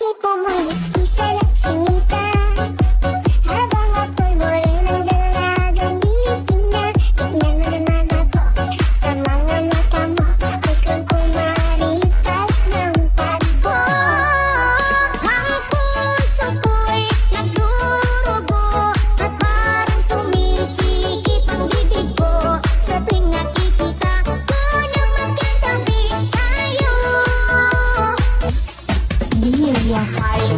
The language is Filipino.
tipo mong mestiza at sinita. Habang ako'y morenang dalagang Pilipina, tignan mo naman ako sa mga mata mo. Biglang kumaripas ng takbo. Ang puso ko'y nagdurugo at parang sumisikip ang bibig ko sa tuwing nakikita ko na magkatabi tayo. Di niya sa'yo,